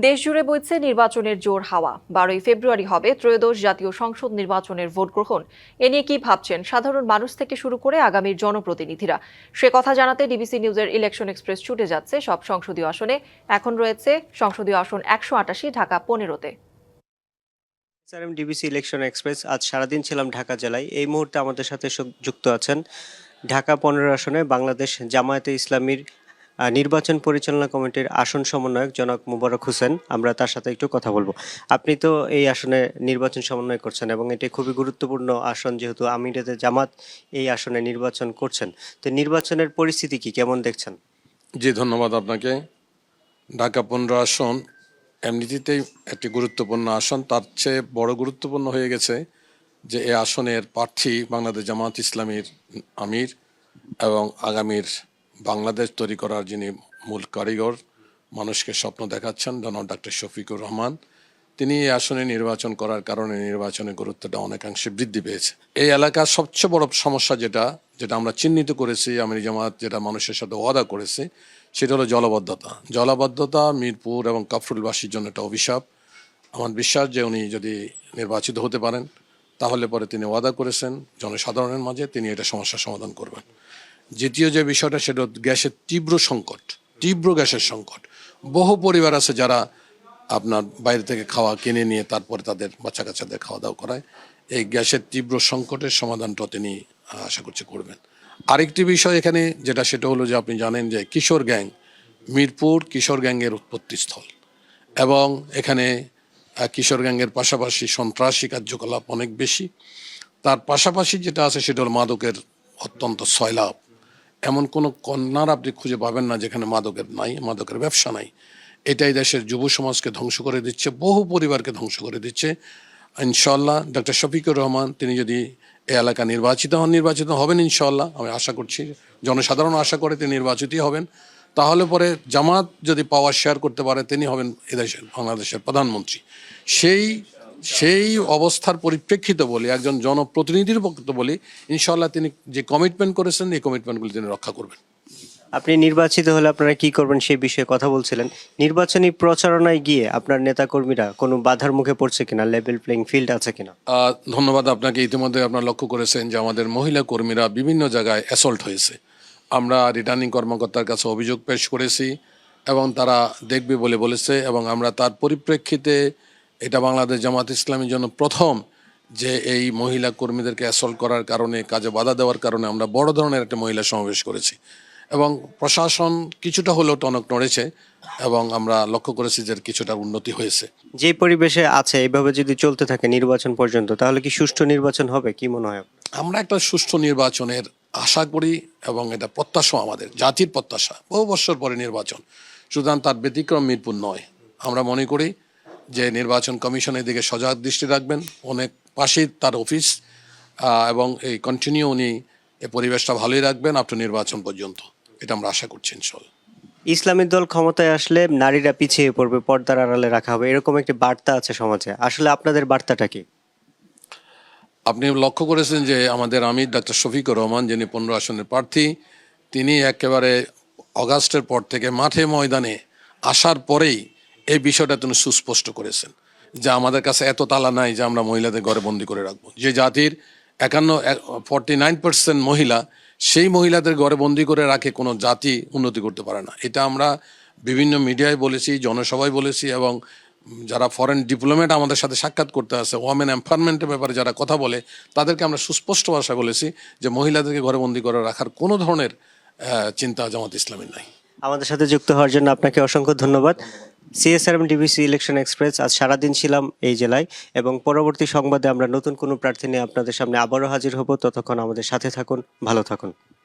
দেশজুড়ে বইছে নির্বাচনের জোর হাওয়া। 12ই ফেব্রুয়ারি হবে ত্রয়োদশ জাতীয় সংসদ নির্বাচনের ভোট গ্রহণ। এ নিয়ে কি ভাবছেন সাধারণ মানুষ থেকে শুরু করে আগামীর জনপ্রতিনিধিরা? সে কথা জানাতে ডিবিসি নিউজের ইলেকশন এক্সপ্রেস ছুটে যাচ্ছে সব সংসদীয় আসনে। এখন রয়েছে সংসদীয় আসন 188, ঢাকা 15তে। DBC election express. আজ সারাদিন ছিলাম ঢাকা জেলায়। এই মুহূর্তে আমাদের সাথে যুক্ত আছেন ঢাকা 15 আসনে বাংলাদেশ জামায়াতে ইসলামীর নির্বাচন পরিচালনা কমিটির আসন সমন্বয়ক জনাব মোবারক হোসেন। আমরা তার সাথে একটু কথা বলবো। আপনি তো এই আসনে নির্বাচন সমন্বয় করছেন এবং এটি খুবই গুরুত্বপূর্ণ আসন, যেহেতু আমিরাতে জামাত এই আসনে নির্বাচন করছেন। তো নির্বাচনের পরিস্থিতি কি, কেমন দেখছেন? জি, ধন্যবাদ আপনাকে। ঢাকা 15 আসন এমনিতেই একটি গুরুত্বপূর্ণ আসন, তার চেয়ে বড় গুরুত্বপূর্ণ হয়ে গেছে যে এই আসনের প্রার্থী বাংলাদেশ জামাত ইসলামীর আমির এবং আগামীর বাংলাদেশ তৈরি করার যিনি মূল কারিগর, মানুষকে স্বপ্ন দেখাচ্ছেন, জনাব ডক্টর শফিকুর রহমান। তিনি এই আসনে নির্বাচন করার কারণে নির্বাচনের গুরুত্বটা অনেকাংশে বৃদ্ধি পেয়েছে। এই এলাকার সবচেয়ে বড় সমস্যা যেটা আমরা চিহ্নিত করেছি, আমির জামাত যেটা মানুষের সাথে ওয়াদা করেছে, সেটা হলো জলাবদ্ধতা। মিরপুর এবং কাফরুলবাসীর জন্য একটা অভিশাপ। আমার বিশ্বাস যে উনি যদি নির্বাচিত হতে পারেন তাহলে পরে তিনি ওয়াদা করেছেন জনসাধারণের মাঝে তিনি এটা সমস্যার সমাধান করবেন। দ্বিতীয় যে বিষয়টা, সেটা গ্যাসের তীব্র গ্যাসের সংকট। বহু পরিবার আছে যারা আপনার বাইরে থেকে খাওয়া কিনে নিয়ে তারপরে তাদের বাচ্চা কাচ্চাদের খাওয়া দাওয়া করায়। এই গ্যাসের তীব্র সংকটের সমাধানটা তিনি আশা করছি করবেন। আরেকটি বিষয় এখানে যেটা, সেটা হলো যে আপনি জানেন যে কিশোর গ্যাং, মিরপুর কিশোর গ্যাংয়ের উৎপত্তিস্থল এবং এখানে কিশোর গ্যাংয়ের পাশাপাশি সন্ত্রাসী কার্যকলাপ অনেক বেশি। তার পাশাপাশি যেটা আছে সেটা হলো মাদকের অত্যন্ত সয়লাভ। এমন কোনো কন্যার আপনি খুঁজে পাবেন না যেখানে মাদকের ব্যবসা নাই। এটাই দেশের যুব সমাজকে ধ্বংস করে দিচ্ছে, বহু পরিবারকে ধ্বংস করে দিচ্ছে। ইনশাল্লাহ ডক্টর শফিকুর রহমান তিনি যদি এই এলাকা নির্বাচিত হবেন ইনশাল্লাহ, আমি আশা করছি, জনসাধারণ আশা করে তিনি নির্বাচিতই হবেন। তাহলে পরে জামাত যদি পাওয়ার শেয়ার করতে পারে তিনি হবেন এদেশের বাংলাদেশের প্রধানমন্ত্রী। সেই অবস্থার পরিপ্রেক্ষিতে বলি, একজন জনপ্রতিনিধির পক্ষে বলি, ইনশাল্লাহ তিনি যে কমিটমেন্ট করেছেন এই কমিটমেন্টগুলি তিনি রক্ষা করবেন। আপনি নির্বাচিত হলে আপনারা কি করবেন সেই বিষয়ে কথা বলছিলেন। নির্বাচনী প্রচারণায় গিয়ে আপনার নেতাকর্মীরা কোনো বাধার মুখে পড়ছে কিনা, লেভেল প্লেইং ফিল্ড আছে কিনা? ধন্যবাদ আপনাকে। ইতিমধ্যে আপনারা লক্ষ্য করেছেন যে আমাদের মহিলা কর্মীরা বিভিন্ন জায়গায় অ্যাসল্ট হয়েছে। আমরা রিটার্নিং কর্মকর্তার কাছে অভিযোগ পেশ করেছি এবং তারা দেখবে বলে বলেছে, এবং আমরা তার পরিপ্রেক্ষিতে এটা বাংলাদেশ জামাত ইসলামীর জন্য প্রথম যে এই মহিলা কর্মীদেরকে অ্যাসল্ট করার কারণে, কাজে বাধা দেওয়ার কারণে আমরা বড় ধরনের একটা মহিলা সমাবেশ করেছি এবং প্রশাসন কিছুটা হলেও টনক নড়েছে এবং আমরা লক্ষ্য করেছি যে কিছুটা উন্নতি হয়েছে। যে পরিবেশে আছে এইভাবে যদি চলতে থাকে নির্বাচন পর্যন্ত, তাহলে কি সুষ্ঠু নির্বাচন হবে, কি মনে হয়? আমরা একটা সুষ্ঠু নির্বাচনের আশা করি এবং এটা প্রত্যাশা, আমাদের জাতির প্রত্যাশা, বহু বছর পরে নির্বাচন। সুতরাং তার ব্যতিক্রম মিরপুর নয়। আমরা মনে করি যে নির্বাচন কমিশনের দিকে সজাগ দৃষ্টি রাখবেন, অনেক পাশেই তার অফিস, এবং এই কন্টিনিউ উনি এই পরিবেশটা ভালোই রাখবেন আপ টু নির্বাচন পর্যন্ত, এটা আমরা আশা করছি ইনশাল্লাহ। ইসলামী দল ক্ষমতায় আসলে নারীরা পিছিয়ে পড়বে, পর্দার আড়ালে রাখা হবে, এরকম একটি বার্তা আছে সমাজে। আসলে আপনাদের বার্তাটা কি? আপনি লক্ষ্য করেছেন যে আমাদের আমির ডক্টর শফিকুর রহমান, যিনি 15 আসনের প্রার্থী, তিনি একেবারে অগাস্টের পর থেকে মাঠে ময়দানে আসার পরেই এই বিষয়টা তিনি সুস্পষ্ট করেছেন যে আমাদের কাছে এত তালা নাই যে আমরা মহিলাদের ঘরে বন্দি করে রাখবো। যে জাতির 49% মহিলা, সেই মহিলাদের ঘরে বন্দি করে রাখে কোনো জাতি উন্নতি করতে পারে না। এটা আমরা বিভিন্ন মিডিয়ায় বলেছি, জনসভায় বলেছি, এবং যারা ফরেন ডিপ্লোমেট আমাদের সাথে সাক্ষাৎ করতে আসে, ওয়ামেন এমপাওয়ারমেন্টের ব্যাপারে যারা কথা বলে, তাদেরকে আমরা সুস্পষ্ট ভাষায় বলেছি যে মহিলাদেরকে ঘরে বন্দি করে রাখার কোনো ধরনের চিন্তা জামাত ইসলামের নাই। আমাদের সাথে যুক্ত হওয়ার জন্য আপনাকে অসংখ্য ধন্যবাদ। সিএসআরএম ডিবিসি ইলেকশন এক্সপ্রেস, আজ সারাদিন ছিলাম এই জেলায় এবং পরবর্তী সংবাদে আমরা নতুন কোনো প্রার্থী নিয়ে আপনাদের সামনে আবারও হাজির হব। ততক্ষণ আমাদের সাথে থাকুন, ভালো থাকুন।